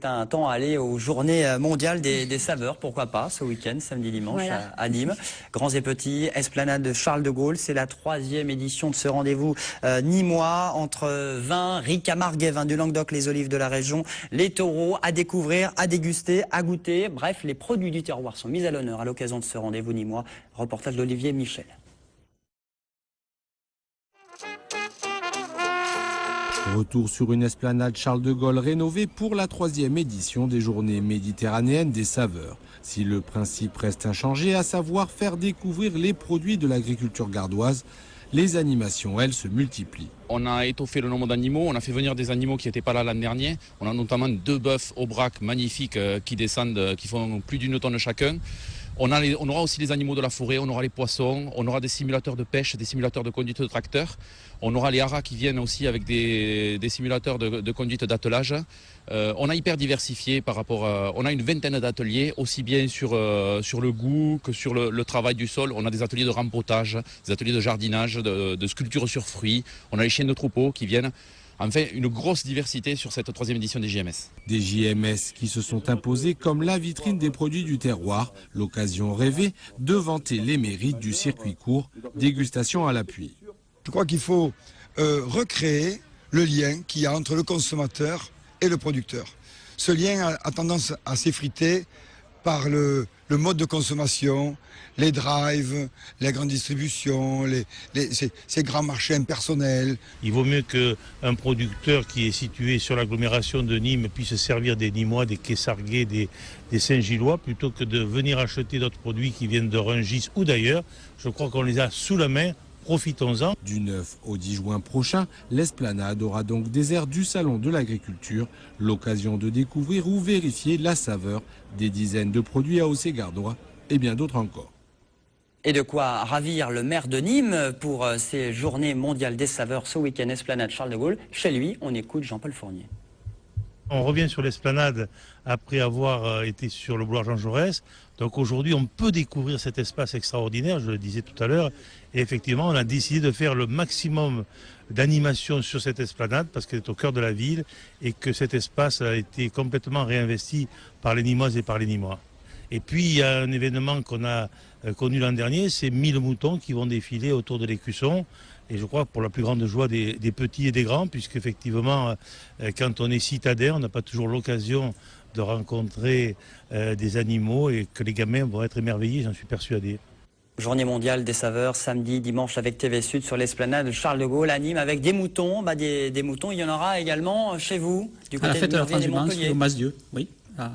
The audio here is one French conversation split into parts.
C'est un temps à aller aux journées mondiales des saveurs, pourquoi pas, ce week-end, samedi, dimanche, Voilà. à Nîmes. Grands et petits, esplanade de Charles de Gaulle, c'est la 3e édition de ce rendez-vous nîmois, entre vins, riz camarguais, vins du Languedoc, les olives de la région, les taureaux, à découvrir, à déguster, à goûter. Bref, les produits du terroir sont mis à l'honneur à l'occasion de ce rendez-vous nîmois. Reportage d'Olivier Michel. Retour sur une esplanade Charles de Gaulle rénovée pour la 3e édition des Journées méditerranéennes des saveurs. Si le principe reste inchangé, à savoir faire découvrir les produits de l'agriculture gardoise, les animations, elles, se multiplient. On a étoffé le nombre d'animaux, on a fait venir des animaux qui n'étaient pas là l'an dernier. On a notamment 2 bœufs au braque magnifiques qui descendent, qui font plus d'1 tonne chacun. On aura aussi les animaux de la forêt, on aura les poissons, on aura des simulateurs de pêche, des simulateurs de conduite de tracteur. On aura les haras qui viennent aussi avec des simulateurs de conduite d'attelage. On a hyper diversifié par rapport à... On a une 20aine d'ateliers, aussi bien sur le goût que sur le travail du sol. On a des ateliers de rempotage, des ateliers de jardinage, de sculpture sur fruits. On a les chiens de troupeau qui viennent. Enfin, une grosse diversité sur cette 3e édition des JMS. Des JMS qui se sont imposés comme la vitrine des produits du terroir, l'occasion rêvée de vanter les mérites du circuit court, dégustation à l'appui. Je crois qu'il faut recréer le lien qu'il y a entre le consommateur et le producteur. Ce lien a tendance à s'effriter par le mode de consommation, les drives, les grandes distributions, ces grands marchés impersonnels. Il vaut mieux qu'un producteur qui est situé sur l'agglomération de Nîmes puisse servir des Nîmois, des Quessarguais, des Saint-Gillois, plutôt que de venir acheter d'autres produits qui viennent de Rungis ou d'ailleurs. Je crois qu'on les a sous la main. Profitons-en. Du 9 au 10 juin prochain, l'esplanade aura donc des airs du Salon de l'Agriculture, l'occasion de découvrir ou vérifier la saveur des dizaines de produits AOC gardois et bien d'autres encore. Et de quoi ravir le maire de Nîmes pour ces journées mondiales des saveurs ce week-end esplanade Charles de Gaulle. Chez lui, on écoute Jean-Paul Fournier. On revient sur l'esplanade après avoir été sur le boulevard Jean Jaurès. Donc aujourd'hui, on peut découvrir cet espace extraordinaire, je le disais tout à l'heure. Et effectivement, on a décidé de faire le maximum d'animation sur cette esplanade parce qu'elle est au cœur de la ville et que cet espace a été complètement réinvesti par les Nîmoises et par les Nîmois. Et puis, il y a un événement qu'on a connu l'an dernier, c'est 1000 moutons qui vont défiler autour de l'écusson. Et je crois pour la plus grande joie des petits et des grands, puisqu'effectivement, quand on est citadin, on n'a pas toujours l'occasion de rencontrer des animaux et que les gamins vont être émerveillés, j'en suis persuadé. Journée mondiale des saveurs, samedi, dimanche avec TV Sud sur l'esplanade de Charles de Gaulle à Nîmes avec des moutons. Des moutons, il y en aura également chez vous, du côté à la fête de de la Merville et transhumance, Montpellier. au Mas-Dieu, oui, à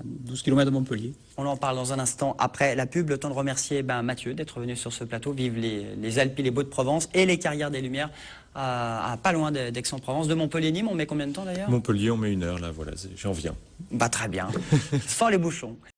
12 km de Montpellier. On en parle dans un instant après la pub. Le temps de remercier Mathieu d'être venu sur ce plateau. Vive les Alpes et les Baux-de-Provence et les Carrières des Lumières à pas loin d'Aix-en-Provence. De Montpellier-Nîmes, on met combien de temps d'ailleurs? Montpellier, on met 1 heure, là, voilà, j'en viens. Bah très bien. Sans les bouchons.